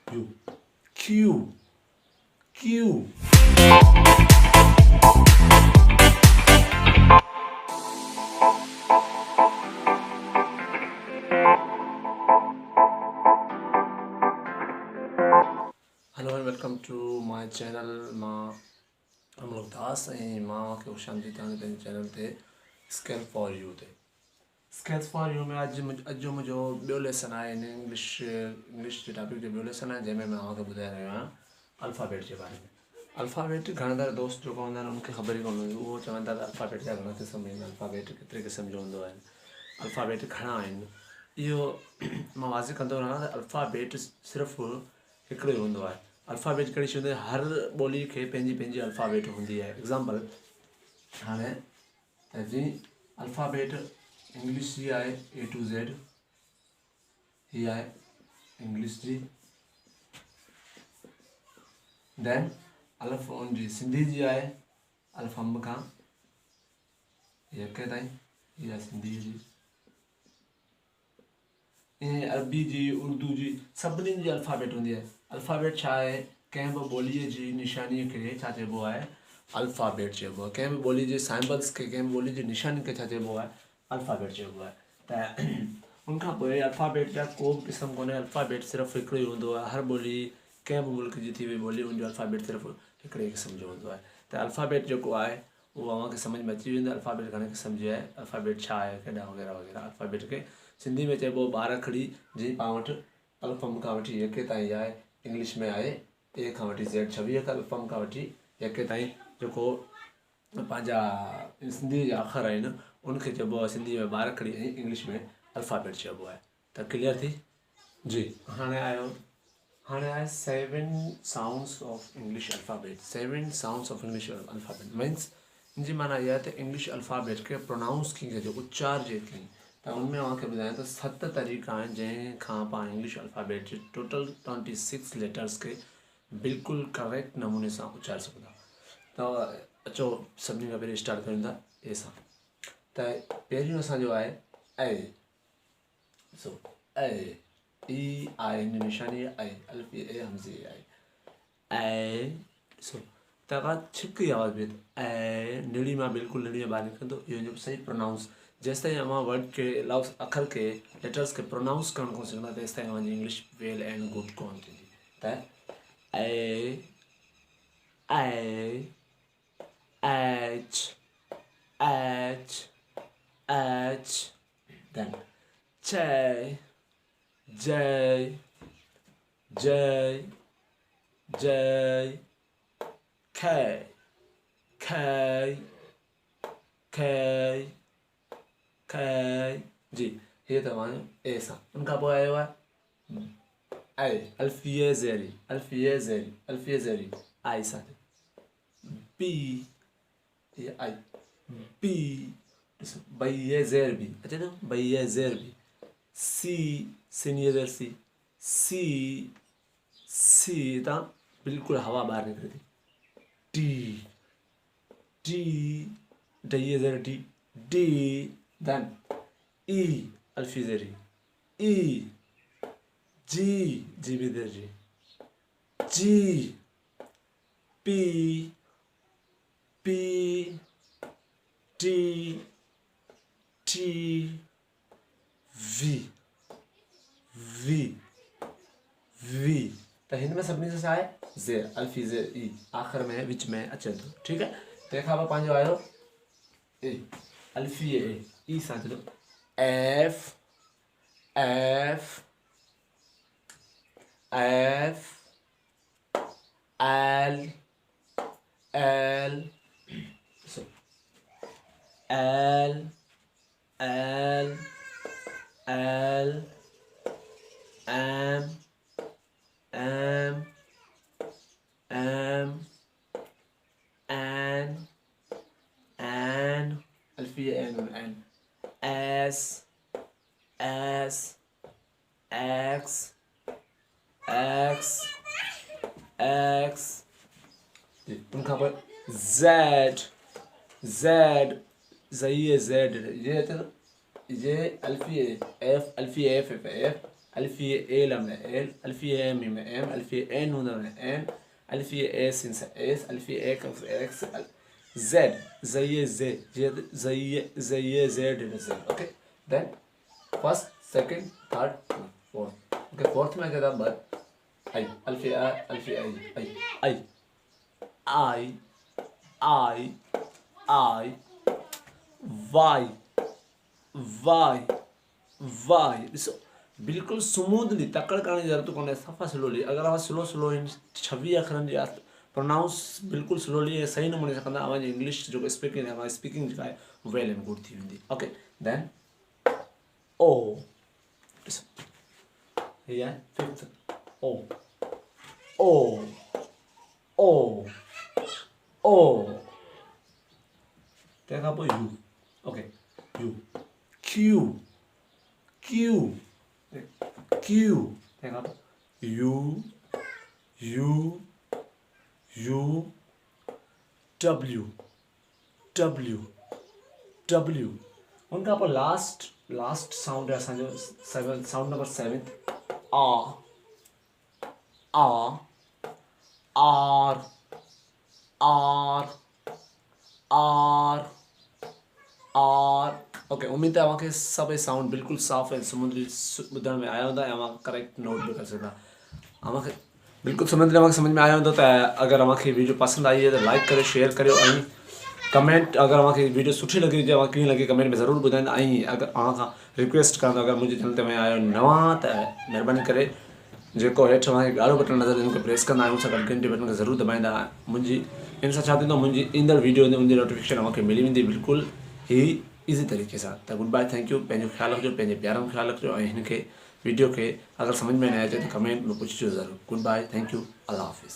U Q Q hello and welcome to my channel मां हम लोग दास ऐं मां खे खुशामदी तव्हांजे पंहिंजे चैनल ते स्केल फॉर यू ते स्केल्स फॉर यू में अॼु जो मुंहिंजो ॿियो लेसन आहे इंग्लिश जे टॉपिक जो ॿियो लेसन आहे जंहिंमें मां तव्हांखे ॿुधाए रहियो आहियां अल्फ़ाबेट जे बारे में। अल्फ़ाबेट घणा सारा दोस्त जेको हूंदा आहिनि उनखे ख़बर ई कोन हूंदी, उहो चवंदा त अल्फ़ाबेट जा घणा क़िस्म आहिनि, अल्फ़ाबेट केतिरे क़िस्म जो हूंदो आहे, अल्फ़ाबेट घणा आहिनि। इहो मां वाज़े कंदो रहां त अल्फ़ाबेट सिर्फ़ु हिकिड़ो ई हूंदो आहे। अल्फ़ाबेट कहिड़ी शइ हूंदी आहे, हर ॿोली खे पंहिंजी पंहिंजी अल्फ़ाबेट हूंदी आहे। एग्ज़ाम्पल हाणे जीअं अल्फ़ाबेट इंग्लिश जी आहे A to Z, हीअ आहे इंग्लिश जी। दैन जी सिंधी जी आहे अल्फ़ खां यके ताईं, हीअ आहे सिंधी जी। ईअं अरबी जी, उर्दू जी, सभिनीनि जी अल्फ़ाबेट हूंदी आहे। अल्फ़ाबेट छा आहे, कंहिं बि ॿोलीअ जी निशानीअ खे छा चइबो आहे, अल्फ़ाबेट चइबो आहे। कंहिं बि ॿोली जे साइंबल्स खे, कंहिं बि ॿोली जी निशानी खे छा चइबो आहे, अल्फ़ाबेट चइबो आहे। त उनखां पोइ अल्फ़ाबेट जा को बि क़िस्म कोन्हे, अल्फ़ाबेट सिर्फ़ु हिकिड़ो ई हूंदो आहे। हर ॿोली, कंहिं बि मुल्क जी थी वई ॿोली, उनजो अल्फ़ाबेट सिर्फ़ु हिकिड़े क़िस्म जो हूंदो आहे। त अल्फ़ाबेट जेको आहे उहो अव्हांखे सम्झ में अची वेंदो, अल्फ़ाबेट घणे क़िस्म जी आहे, अल्फ़ाबेट छा आहे, केॾा वग़ैरह वग़ैरह। अल्फ़ाबेट खे सिंधी में चइबो ॿारखड़ी, जीअं पाण वटि अल्फ़ खां वठी यके ताईं आहे। इंग्लिश में आहे A खां वठी Z, 26 अल्फ़ खां वठी यके ताईं जेको पंहिंजा सिंधी जा अख़र आहिनि उनखे चइबो आहे सिंधी में ॿारखड़ी ऐं इंग्लिश में अल्फ़ाबेट चइबो आहे। त क्लियर थी जी। हाणे आहे 7 sounds of English alphabet. 7 sounds of English alphabet means इनजी माना इहा आहे त इंग्लिश अल्फ़ाबेट खे प्रोनाउंस कीअं कजे, उच्चार जे कीअं। त उनमें तव्हांखे ॿुधायां त 7 तरीक़ा आहिनि जंहिंखां पाण इंग्लिश अल्फ़ाबेट जे टोटल 26 लेटर्स खे बिल्कुलु करेक्ट नमूने सां उचारे सघंदा। त अचो सभिनी खां पहिरीं स्टार्ट कयूं था ए सां। त पहिरियों असांजो आहे ए। सो ए, ई आहे हिन निशानी आहे, अल्फ़ ए हमज़े आहे ऐ। सो तव्हां छिकी आवाज़ में ऐ निड़ी मां बिल्कुलु निड़ी में ॿाहिरि निकिरंदो, इहो जो सही प्रोनाउंस। जेसि ताईं अव्हां वर्ड खे, लफ़्ज़ अखर खे, लेटर्स खे प्रोनाउंस करणु कोन सघंदा, तेसि ताईं अव्हांजी इंग्लिश वेल एंड गुड कोन थींदी। त ए, ऐ, H, H, H, then J, J, J, J, K, K, K, K, जी। ये तव्हांजो ए सां। उनखां पोइ आयो आहे आई, अल्फ़िये ज़ेरी, अल्फ़िये ज़ेरी, अल्फ़िये ज़ेरी, आई सां। बी, ये आई, बी, ॾिसो बईये ज़ेर बी अचे न, बईये ज़ेर बी। सी, सीनियर ज़ेर सी, सी, सी तां बिल्कुलु हवा ॿाहिरि निकिरे थी। डी, डी, डईये ज़ेर डी, डी, देन ई, अल्फ़ी ज़ेरी, ई, जी, जी बी ज़ेर G, G, P, P, T, T, V, V, V. त हिन में सभिनी सां छा आहे, ज़ेर, अल्फ़ी ज़ेर ई, आख़िर में विच में अचे थो। ठीकु आहे। तंहिंखां पोइ पंहिंजो आयो ए, अल्फ़ी ए, ई सां चलो F, F, F, L, L, L, L, L, M, M, M, N, N, अल्फ़ी N, N, S, S, X, X, X, उनखां पोइ ज़ेड, ज़ेड, ज़ई ज़ेड, ये अचे न, ये अल्फ़ी एफ, अल्फ़ी एफ, एफ, अल्फिए ए लम एल, अल्फिए एम में एम, अल्फिए ए नून में एन, अल्फिए ए सिन से एस, अल्फिए ए कफ एक्स, जेड ज़ये जे ज़ये Z Z. Okay, then first, second, third, fourth. Okay, fourth में क्या था? बट आई, अल्फिए आई, अल्फिए I, I, I, I, I, Y, Y, Y. ॾिसो बिल्कुलु स्मूथली तकड़ करण जी ज़रूरत कोन्हे, सफ़ा स्लोली. अगर आप स्लो इन 26 अखरनि जी प्रोनाउंस बिल्कुलु स्लोली ऐं सही नमूने सां कंदा, अवां जी इंग्लिश जेको स्पीकिंग आहे, अवां स्पीकिंग जेका आहे वेल एंड गुड थी वेंदी. ओके, देन ओ. ॾिसो हीअ आहे फिफ्थ ओ, ओ, ओ, ओ. तंहिंखां पोइ U. Okay, U, Q, Q, Q. तंहिंखां पोइ U, U, U, W, W, W. उनखां पोइ लास्ट साउंड आहे असांजो साउंड नंबर 7, आ, आ, R, R, R, R. Okay, उम्मीद आहे तव्हांखे सभई साउंड बिल्कुलु साफ़ ऐं समुद्री ॿुधण में आया हूंदा ऐं तव्हां करेक्ट नोट बि करे सघंदा. तव्हांखे बिल्कुलु समझ में आया हूंदो. त अगरि तव्हांखे वीडियो पसंदि आई आहे त लाइक करियो, शेयर करियो ऐं कमेंट. अगरि तव्हांखे वीडियो सुठी लॻी हुजे, तव्हां कीअं लॻी कमेंट में ज़रूरु ॿुधाईंदा. ऐं अगरि तव्हां खां रिक्वेस्ट कंदो, अगरि मुंहिंजे चैनल ते में आयो नवां त महिरबानी करे जेको हेठि तव्हांखे ॻाढ़ो बटन नज़र हिनखे प्रेस कंदा आहियूं, सां गॾु घंटे बटन खे ज़रूरु दॿाईंदा. मुंहिंजी इन सां छा थींदो, मुंहिंजी ईंदड़ वीडियो उनजी नोटिफिकेशन तव्हांखे मिली वेंदी बिल्कुलु ई ईज़ी तरीक़े सां. त गुड बाय, थैंक यू. पंहिंजो ख़्यालु रखिजो, पंहिंजे प्यारनि जो ख़्यालु रखिजो ऐं हिनखे वीडियो खे अगरि सम्झ में न अचे त कमेंट में पुछिजो ज़रूरु. गुड बाय, थैंक यू, अल्लाह हाफ़िज़.